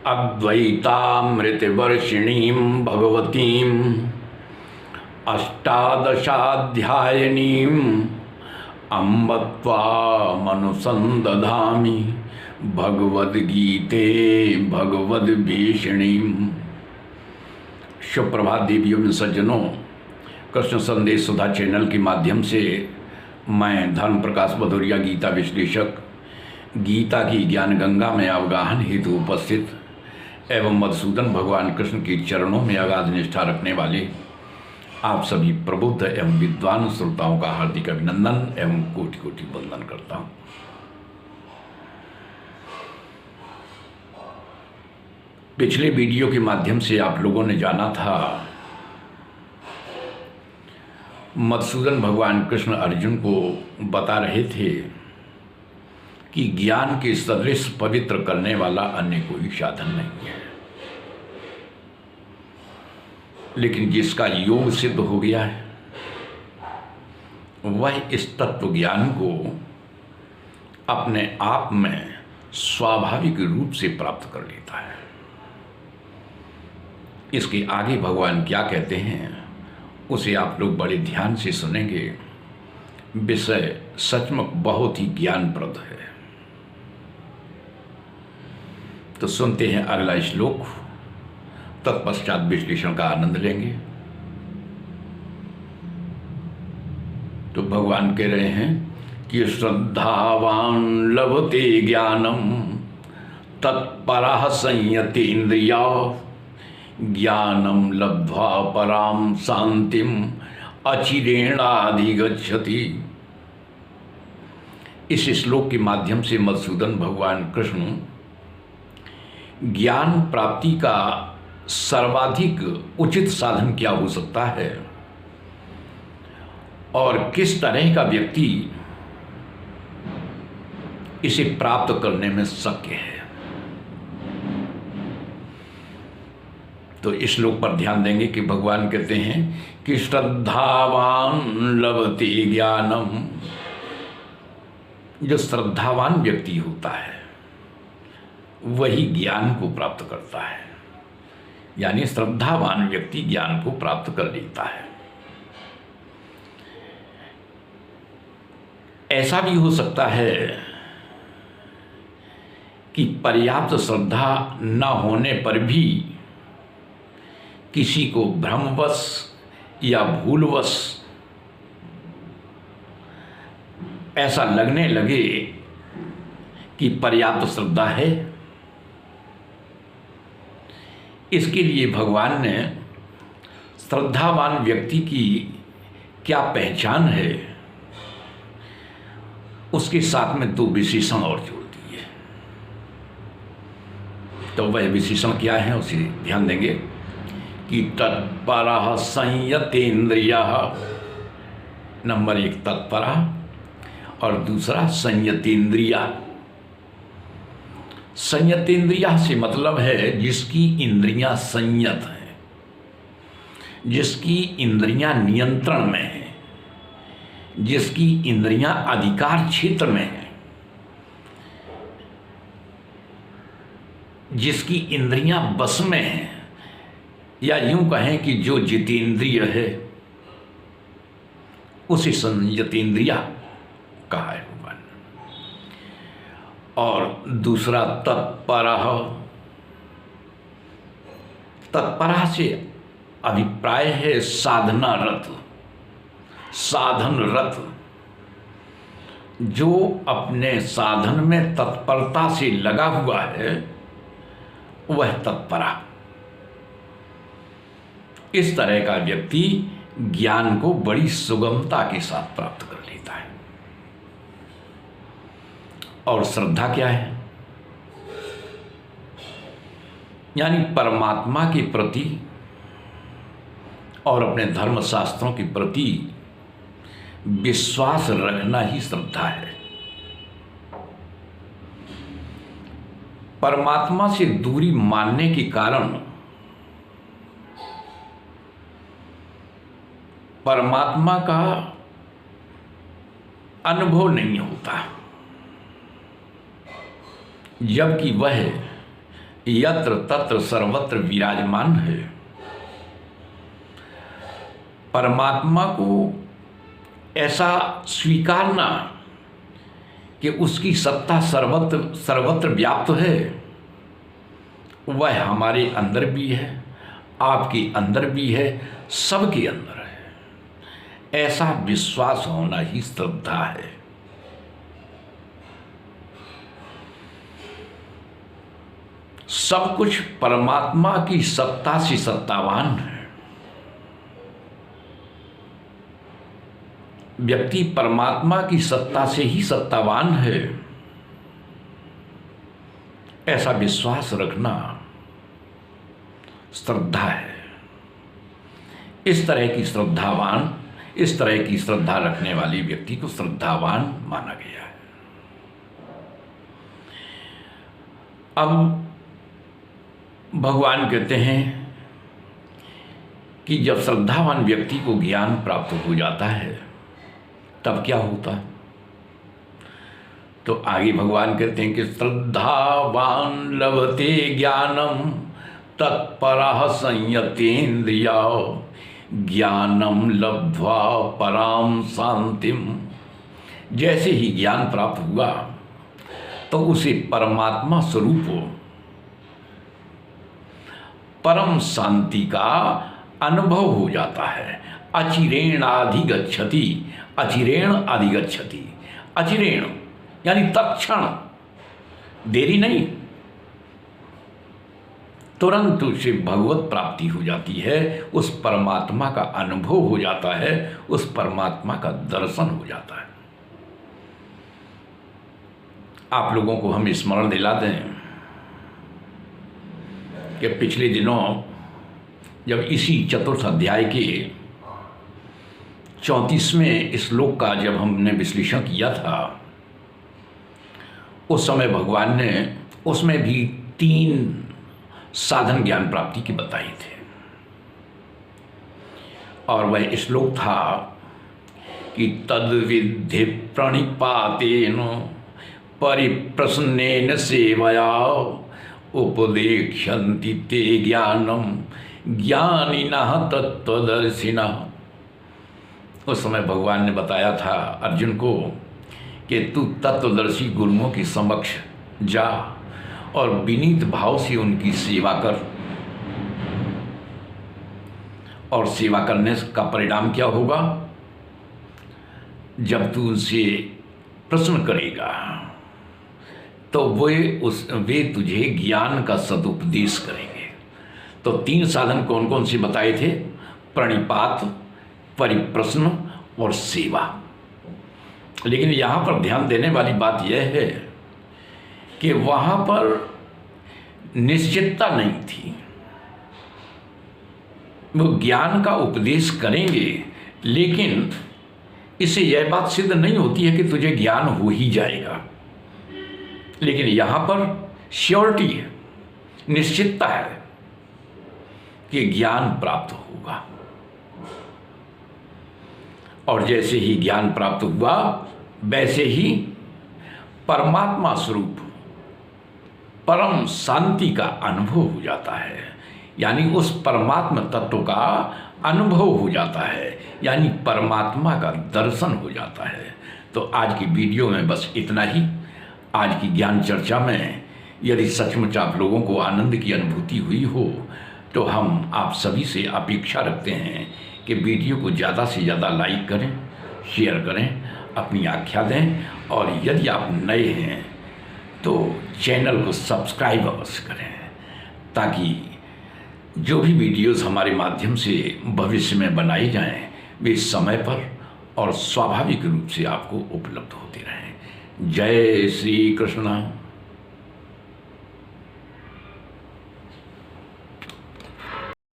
अद्वैतामृतवर्षिणीं भगवतीम् अष्टादशाध्यायिनीम् अम्ब त्वामनुसन्दधामि भगवद्गीते भगवद्भीषणीम्। सुप्रभात देवियों में सज्जनों, कृष्ण संदेश सुधा चैनल के माध्यम से मैं धर्म प्रकाश भदौरिया गीता विश्लेषक गीता की ज्ञान गंगा में अवगाहन हेतु उपस्थित एवं मधुसूदन भगवान कृष्ण के चरणों में अगाध निष्ठा रखने वाले आप सभी प्रबुद्ध एवं विद्वान श्रोताओं का हार्दिक अभिनंदन एवं कोटि कोटि वंदन करता हूँ। पिछले वीडियो के माध्यम से आप लोगों ने जाना था मधुसूदन भगवान कृष्ण अर्जुन को बता रहे थे कि ज्ञान के सदृश पवित्र करने वाला अन्य कोई साधन नहीं है, लेकिन जिसका योग सिद्ध हो गया है वह इस तत्व ज्ञान को अपने आप में स्वाभाविक रूप से प्राप्त कर लेता है। इसके आगे भगवान क्या कहते हैं उसे आप लोग बड़े ध्यान से सुनेंगे। विषय सचमुच बहुत ही ज्ञानप्रद है। तो सुनते हैं अगला श्लोक, तत्पश्चात विश्लेषण का आनंद लेंगे। तो भगवान कह रहे हैं कि श्रद्धावान लभते ज्ञानम तत्परः संयतेन्द्रिया ज्ञानम लब्ध्वा पराम शांतिम अचिरेणाधिगच्छति। इस श्लोक के माध्यम से मधुसूदन भगवान कृष्ण ज्ञान प्राप्ति का सर्वाधिक उचित साधन क्या हो सकता है और किस तरह का व्यक्ति इसे प्राप्त करने में शक्य है, तो इस श्लोक पर ध्यान देंगे कि भगवान कहते हैं कि श्रद्धावान लभते ज्ञानम। जो श्रद्धावान व्यक्ति होता है वही ज्ञान को प्राप्त करता है, यानी श्रद्धावान व्यक्ति ज्ञान को प्राप्त कर लेता है। ऐसा भी हो सकता है कि पर्याप्त श्रद्धा न होने पर भी किसी को भ्रमवश या भूलवश ऐसा लगने लगे कि पर्याप्त श्रद्धा है। इसके लिए भगवान ने श्रद्धावान व्यक्ति की क्या पहचान है उसके साथ में दो विशेषण और जोड़ दिए। तो वह विशेषण क्या है उसे ध्यान देंगे कि तत्परः संयतेन्द्रियः। नंबर एक तत्परः और दूसरा संयतेन्द्रिया। संयतेन्द्रिया से मतलब है जिसकी इंद्रियां संयत हैं, जिसकी इंद्रियां नियंत्रण में हैं, जिसकी इंद्रियां अधिकार क्षेत्र में हैं, जिसकी इंद्रियां बस में हैं, या यूं कहें कि जो जितेंद्रिय है उसे संयतेन्द्रिया कहा है भगवान। और दूसरा तत्परः। तत्परः से अभिप्राय है साधनारत, साधनरत। जो अपने साधन में तत्परता से लगा हुआ है वह तत्परः। इस तरह का व्यक्ति ज्ञान को बड़ी सुगमता के साथ प्राप्त कर लेता है। और श्रद्धा क्या है? यानी परमात्मा के प्रति और अपने धर्म शास्त्रों के प्रति विश्वास रखना ही श्रद्धा है। परमात्मा से दूरी मानने के कारण परमात्मा का अनुभव नहीं होता, जबकि वह यत्र तत्र सर्वत्र विराजमान है। परमात्मा को ऐसा स्वीकारना कि उसकी सत्ता सर्वत्र व्याप्त है, वह हमारे अंदर भी है, आपके अंदर भी है, सबके अंदर है। ऐसा विश्वास होना ही श्रद्धा है। सब कुछ परमात्मा की सत्ता से सत्तावान है। व्यक्ति परमात्मा की सत्ता से ही सत्तावान है, ऐसा विश्वास रखना श्रद्धा है। इस तरह की श्रद्धा रखने वाले व्यक्ति को श्रद्धावान माना गया है। अब भगवान कहते हैं कि जब श्रद्धावान व्यक्ति को ज्ञान प्राप्त हो जाता है तब क्या होता है? तो आगे भगवान कहते हैं कि श्रद्धावान लभते ज्ञानम तत्परः संयतेन्द्रिया ज्ञानम लब्ध्वा पराम शांतिम। जैसे ही ज्ञान प्राप्त हुआ तो उसे परमात्मा स्वरूप परम शांति का अनुभव हो जाता है। अचिरेण अधिगच्छति, अचिरेण अधिगच्छति। अचिरेण यानी तत्क्षण, देरी नहीं, तुरंत उसे भगवत प्राप्ति हो जाती है। उस परमात्मा का अनुभव हो जाता है, उस परमात्मा का दर्शन हो जाता है। आप लोगों को हम स्मरण दिला दें कि पिछले दिनों जब इसी चतुर्थ अध्याय के 34वें श्लोक का जब हमने विश्लेषण किया था, उस समय भगवान ने उसमें भी 3 साधन ज्ञान प्राप्ति की बताए थे। और वह श्लोक था कि तद्विद्धि प्रणिपातेन परिप्रसन्नेन सेवया उपदेक्ष्यन्ति ते ज्ञानम ज्ञानिनः तत्त्वदर्शिनः। उस समय भगवान ने बताया था अर्जुन को कि तू तत्वदर्शी गुरुओं के समक्ष जा और विनीत भाव से उनकी सेवा कर। और सेवा करने का परिणाम क्या होगा? जब तू उनसे प्रश्न करेगा तो वे तुझे ज्ञान का सदुपदेश करेंगे। तो 3 साधन कौन कौन से बताए थे? प्रणिपात, परिप्रश्न और सेवा। लेकिन यहाँ पर ध्यान देने वाली बात यह है कि वहाँ पर निश्चितता नहीं थी। वो ज्ञान का उपदेश करेंगे, लेकिन इससे यह बात सिद्ध नहीं होती है कि तुझे ज्ञान हो ही जाएगा। लेकिन यहाँ पर श्योरिटी है, निश्चितता है कि ज्ञान प्राप्त होगा। और जैसे ही ज्ञान प्राप्त हुआ वैसे ही परमात्मा स्वरूप परम शांति का अनुभव हो जाता है। यानी उस परमात्मा तत्व का अनुभव हो जाता है, यानी परमात्मा का दर्शन हो जाता है। तो आज की वीडियो में बस इतना ही। आज की ज्ञान चर्चा में यदि सचमुच आप लोगों को आनंद की अनुभूति हुई हो तो हम आप सभी से अपेक्षा रखते हैं कि वीडियो को ज़्यादा से ज़्यादा लाइक करें, शेयर करें, अपनी आख्या दें। और यदि आप नए हैं तो चैनल को सब्सक्राइब अवश्य करें, ताकि जो भी वीडियोस हमारे माध्यम से भविष्य में बनाई जाएं वे समय पर और स्वाभाविक रूप से आपको उपलब्ध होते रहें। जय श्री कृष्ण।